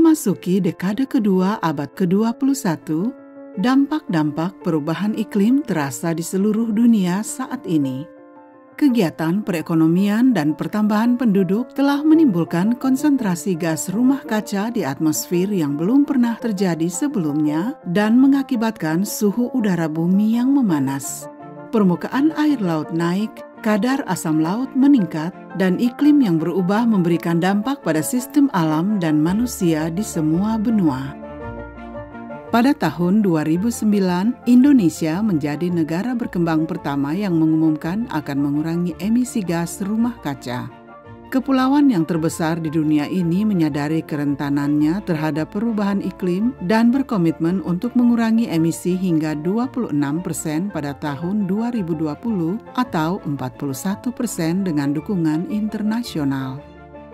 Memasuki dekade kedua abad ke-21, dampak-dampak perubahan iklim terasa di seluruh dunia saat ini. Kegiatan perekonomian dan pertambahan penduduk telah menimbulkan konsentrasi gas rumah kaca di atmosfer yang belum pernah terjadi sebelumnya dan mengakibatkan suhu udara bumi yang memanas. Permukaan air laut naik, kadar asam laut meningkat, dan iklim yang berubah memberikan dampak pada sistem alam dan manusia di semua benua. Pada tahun 2009, Indonesia menjadi negara berkembang pertama yang mengumumkan akan mengurangi emisi gas rumah kaca. Kepulauan yang terbesar di dunia ini menyadari kerentanannya terhadap perubahan iklim dan berkomitmen untuk mengurangi emisi hingga 26% pada tahun 2020 atau 41% dengan dukungan internasional.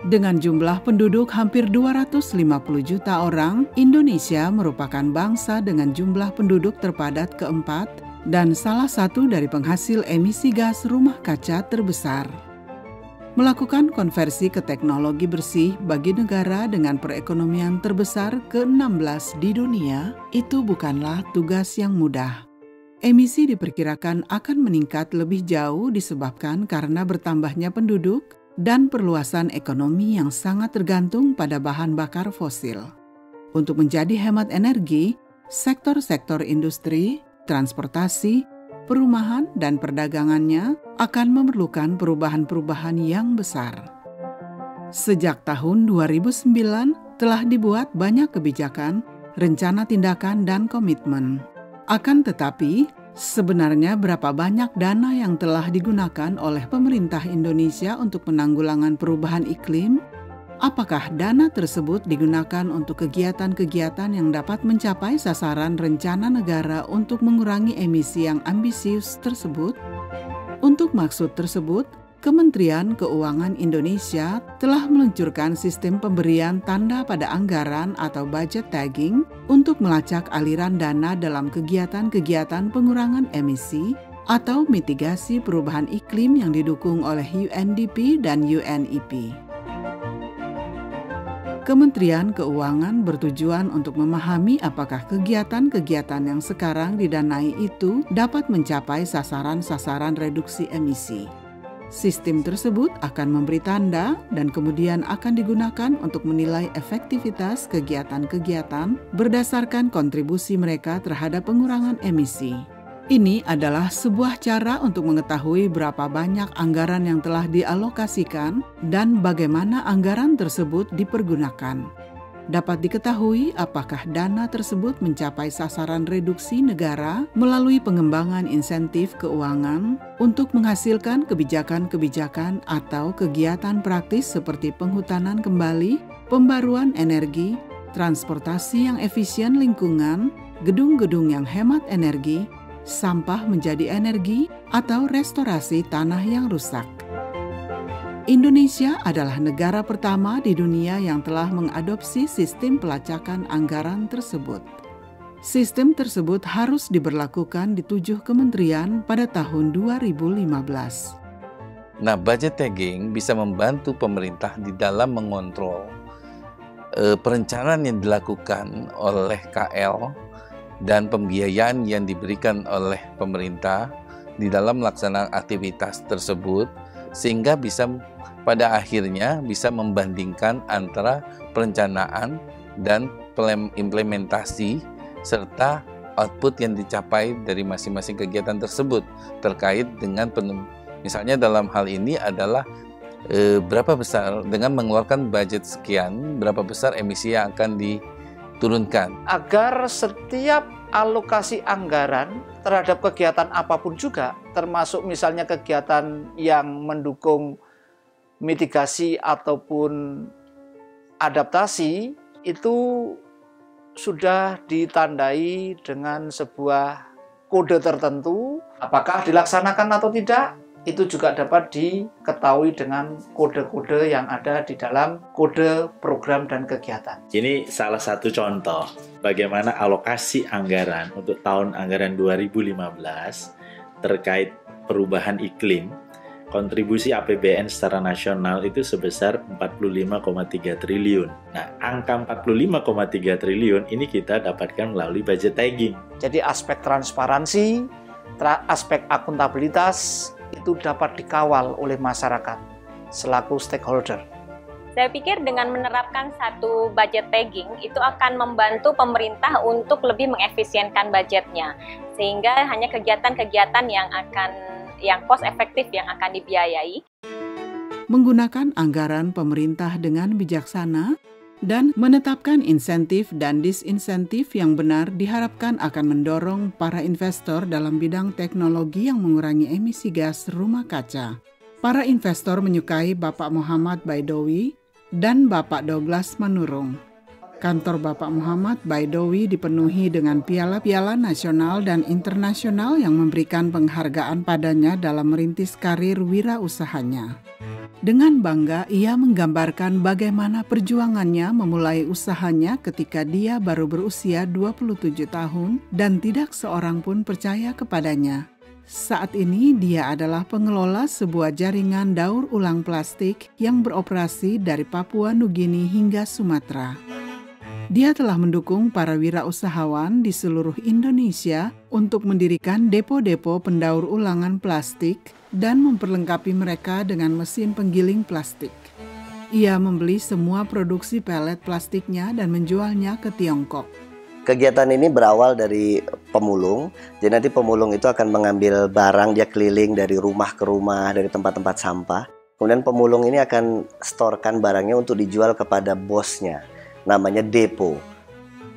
Dengan jumlah penduduk hampir 250 juta orang, Indonesia merupakan bangsa dengan jumlah penduduk terpadat keempat dan salah satu dari penghasil emisi gas rumah kaca terbesar. Melakukan konversi ke teknologi bersih bagi negara dengan perekonomian terbesar ke-16 di dunia, itu bukanlah tugas yang mudah. Emisi diperkirakan akan meningkat lebih jauh disebabkan karena bertambahnya penduduk dan perluasan ekonomi yang sangat tergantung pada bahan bakar fosil. Untuk menjadi hemat energi, sektor-sektor industri, transportasi, perumahan, dan perdagangannya akan memerlukan perubahan-perubahan yang besar. Sejak tahun 2009 telah dibuat banyak kebijakan, rencana tindakan, dan komitmen. Akan tetapi, sebenarnya berapa banyak dana yang telah digunakan oleh pemerintah Indonesia untuk penanggulangan perubahan iklim? Apakah dana tersebut digunakan untuk kegiatan-kegiatan yang dapat mencapai sasaran rencana negara untuk mengurangi emisi yang ambisius tersebut? Untuk maksud tersebut, Kementerian Keuangan Indonesia telah meluncurkan sistem pemberian tanda pada anggaran atau budget tagging untuk melacak aliran dana dalam kegiatan-kegiatan pengurangan emisi atau mitigasi perubahan iklim yang didukung oleh UNDP dan UNEP. Kementerian Keuangan bertujuan untuk memahami apakah kegiatan-kegiatan yang sekarang didanai itu dapat mencapai sasaran-sasaran reduksi emisi. Sistem tersebut akan memberi tanda dan kemudian akan digunakan untuk menilai efektivitas kegiatan-kegiatan berdasarkan kontribusi mereka terhadap pengurangan emisi. Ini adalah sebuah cara untuk mengetahui berapa banyak anggaran yang telah dialokasikan dan bagaimana anggaran tersebut dipergunakan. Dapat diketahui apakah dana tersebut mencapai sasaran reduksi negara melalui pengembangan insentif keuangan untuk menghasilkan kebijakan-kebijakan atau kegiatan praktis seperti penghutanan kembali, pembaruan energi, transportasi yang efisien lingkungan, gedung-gedung yang hemat energi, sampah menjadi energi, atau restorasi tanah yang rusak. Indonesia adalah negara pertama di dunia yang telah mengadopsi sistem pelacakan anggaran tersebut. Sistem tersebut harus diberlakukan di 7 kementerian pada tahun 2015. Nah, budget tagging bisa membantu pemerintah di dalam mengontrol perencanaan yang dilakukan oleh KL dan pembiayaan yang diberikan oleh pemerintah di dalam melaksanakan aktivitas tersebut, sehingga bisa pada akhirnya bisa membandingkan antara perencanaan dan implementasi serta output yang dicapai dari masing-masing kegiatan tersebut terkait dengan misalnya dalam hal ini adalah berapa besar dengan mengeluarkan budget sekian, berapa besar emisi yang akan diturunkan. Agar setiap alokasi anggaran terhadap kegiatan apapun juga, termasuk misalnya kegiatan yang mendukung mitigasi ataupun adaptasi, itu sudah ditandai dengan sebuah kode tertentu. Apakah dilaksanakan atau tidak, itu juga dapat diketahui dengan kode-kode yang ada di dalam kode program dan kegiatan. Ini salah satu contoh bagaimana alokasi anggaran untuk tahun anggaran 2015 terkait perubahan iklim kontribusi APBN secara nasional itu sebesar 45,3 triliun. Nah, angka 45,3 triliun ini kita dapatkan melalui budget tagging. Jadi aspek transparansi, aspek akuntabilitas itu dapat dikawal oleh masyarakat selaku stakeholder. Saya pikir dengan menerapkan satu budget tagging itu akan membantu pemerintah untuk lebih mengefisienkan budgetnya, sehingga hanya kegiatan-kegiatan yang cost efektif yang akan dibiayai. Menggunakan anggaran pemerintah dengan bijaksana dan menetapkan insentif dan disinsentif yang benar diharapkan akan mendorong para investor dalam bidang teknologi yang mengurangi emisi gas rumah kaca. Para investor menyukai Bapak Muhammad Baidowi dan Bapak Douglas Manurung. Kantor Bapak Muhammad Baidowi dipenuhi dengan piala-piala nasional dan internasional yang memberikan penghargaan padanya dalam merintis karir wirausahanya. Dengan bangga, ia menggambarkan bagaimana perjuangannya memulai usahanya ketika dia baru berusia 27 tahun dan tidak seorang pun percaya kepadanya. Saat ini dia adalah pengelola sebuah jaringan daur ulang plastik yang beroperasi dari Papua Nugini hingga Sumatera. Dia telah mendukung para wirausahawan di seluruh Indonesia untuk mendirikan depo-depo pendaur ulangan plastik dan memperlengkapi mereka dengan mesin penggiling plastik. Ia membeli semua produksi pelet plastiknya dan menjualnya ke Tiongkok. Kegiatan ini berawal dari pemulung, jadi nanti pemulung itu akan mengambil barang, dia keliling dari rumah ke rumah, dari tempat-tempat sampah. Kemudian pemulung ini akan storekan barangnya untuk dijual kepada bosnya, namanya depo.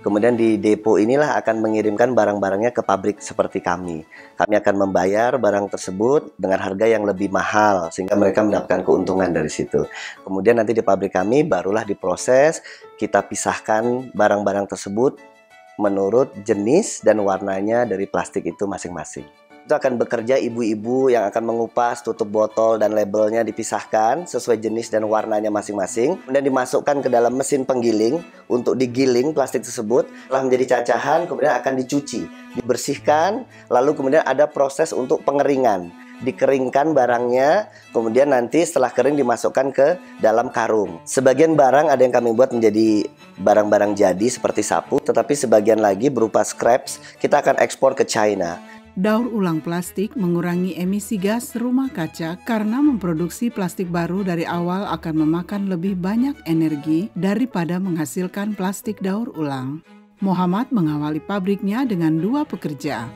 Kemudian di depo inilah akan mengirimkan barang-barangnya ke pabrik seperti kami. Kami akan membayar barang tersebut dengan harga yang lebih mahal, sehingga mereka mendapatkan keuntungan dari situ. Kemudian nanti di pabrik kami barulah diproses, kita pisahkan barang-barang tersebut menurut jenis dan warnanya dari plastik itu masing-masing. Itu akan bekerja ibu-ibu yang akan mengupas tutup botol dan labelnya dipisahkan sesuai jenis dan warnanya masing-masing. Kemudian dimasukkan ke dalam mesin penggiling untuk digiling plastik tersebut. Setelah menjadi cacahan, kemudian akan dicuci, dibersihkan, lalu kemudian ada proses untuk pengeringan. Dikeringkan barangnya, kemudian nanti setelah kering dimasukkan ke dalam karung. Sebagian barang ada yang kami buat menjadi barang-barang jadi seperti sapu, tetapi sebagian lagi berupa scraps kita akan ekspor ke China. Daur ulang plastik mengurangi emisi gas rumah kaca karena memproduksi plastik baru dari awal akan memakan lebih banyak energi daripada menghasilkan plastik daur ulang. Muhammad mengawali pabriknya dengan 2 pekerja.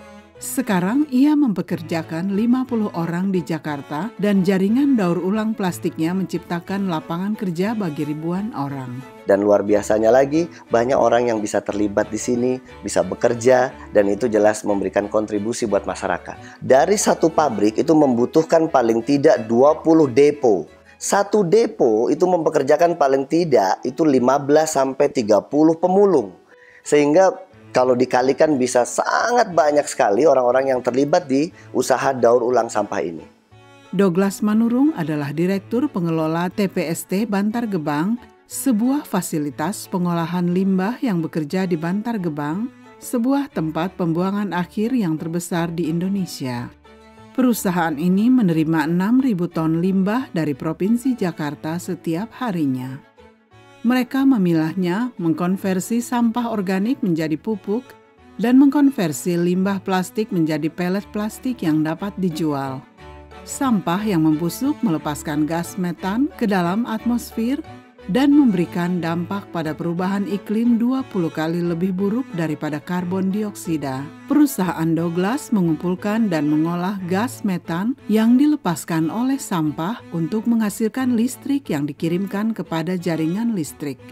Sekarang ia mempekerjakan 50 orang di Jakarta dan jaringan daur ulang plastiknya menciptakan lapangan kerja bagi ribuan orang. Dan luar biasanya lagi, banyak orang yang bisa terlibat di sini, bisa bekerja, dan itu jelas memberikan kontribusi buat masyarakat. Dari satu pabrik itu membutuhkan paling tidak 20 depo. Satu depo itu mempekerjakan paling tidak itu 15-30 pemulung. Sehingga kalau dikalikan bisa sangat banyak sekali orang-orang yang terlibat di usaha daur ulang sampah ini. Douglas Manurung adalah Direktur Pengelola TPST Bantar Gebang, sebuah fasilitas pengolahan limbah yang bekerja di Bantar Gebang, sebuah tempat pembuangan akhir yang terbesar di Indonesia. Perusahaan ini menerima 6.000 ton limbah dari Provinsi Jakarta setiap harinya. Mereka memilahnya, mengkonversi sampah organik menjadi pupuk, dan mengkonversi limbah plastik menjadi pelet plastik yang dapat dijual. Sampah yang membusuk melepaskan gas metan ke dalam atmosfer dan memberikan dampak pada perubahan iklim 20 kali lebih buruk daripada karbon dioksida. Perusahaan Douglas mengumpulkan dan mengolah gas metan yang dilepaskan oleh sampah untuk menghasilkan listrik yang dikirimkan kepada jaringan listrik.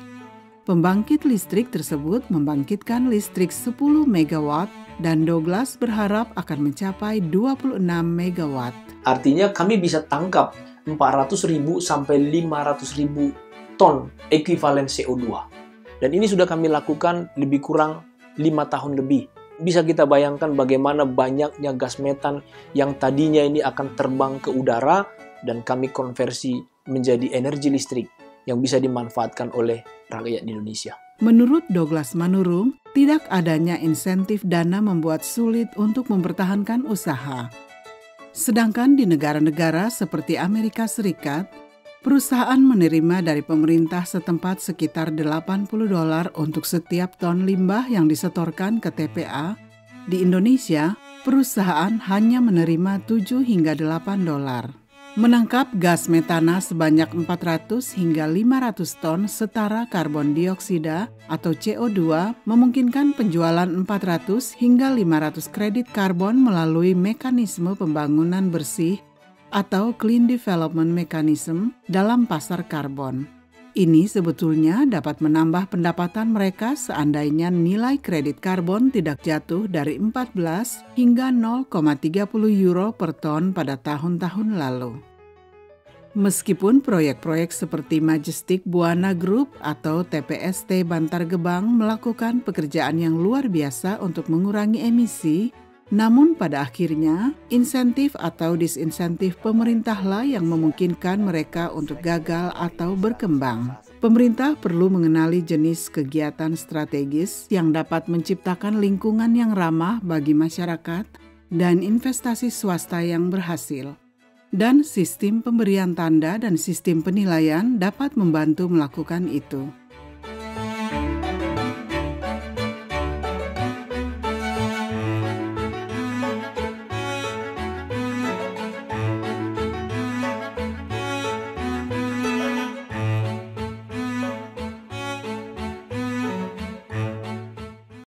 Pembangkit listrik tersebut membangkitkan listrik 10 MW dan Douglas berharap akan mencapai 26 MW. Artinya kami bisa tangkap 400.000 sampai 500.000 ton ekuivalen CO2. Dan ini sudah kami lakukan lebih kurang 5 tahun lebih. Bisa kita bayangkan bagaimana banyaknya gas metan yang tadinya ini akan terbang ke udara dan kami konversi menjadi energi listrik yang bisa dimanfaatkan oleh rakyat Indonesia. Menurut Douglas Manurung, tidak adanya insentif dana membuat sulit untuk mempertahankan usaha. Sedangkan di negara-negara seperti Amerika Serikat, perusahaan menerima dari pemerintah setempat sekitar $80 untuk setiap ton limbah yang disetorkan ke TPA. Di Indonesia, perusahaan hanya menerima $7 hingga $8. Menangkap gas metana sebanyak 400 hingga 500 ton setara karbon dioksida atau CO2 memungkinkan penjualan 400 hingga 500 kredit karbon melalui mekanisme pembangunan bersih atau Clean Development Mechanism dalam pasar karbon. Ini sebetulnya dapat menambah pendapatan mereka seandainya nilai kredit karbon tidak jatuh dari 14 hingga 0,30 euro per ton pada tahun-tahun lalu. Meskipun proyek-proyek seperti Majestic Buana Group atau TPST Bantar Gebang melakukan pekerjaan yang luar biasa untuk mengurangi emisi, namun pada akhirnya insentif atau disinsentif pemerintahlah yang memungkinkan mereka untuk gagal atau berkembang. Pemerintah perlu mengenali jenis kegiatan strategis yang dapat menciptakan lingkungan yang ramah bagi masyarakat dan investasi swasta yang berhasil. Dan sistem pemberian tanda dan sistem penilaian dapat membantu melakukan itu.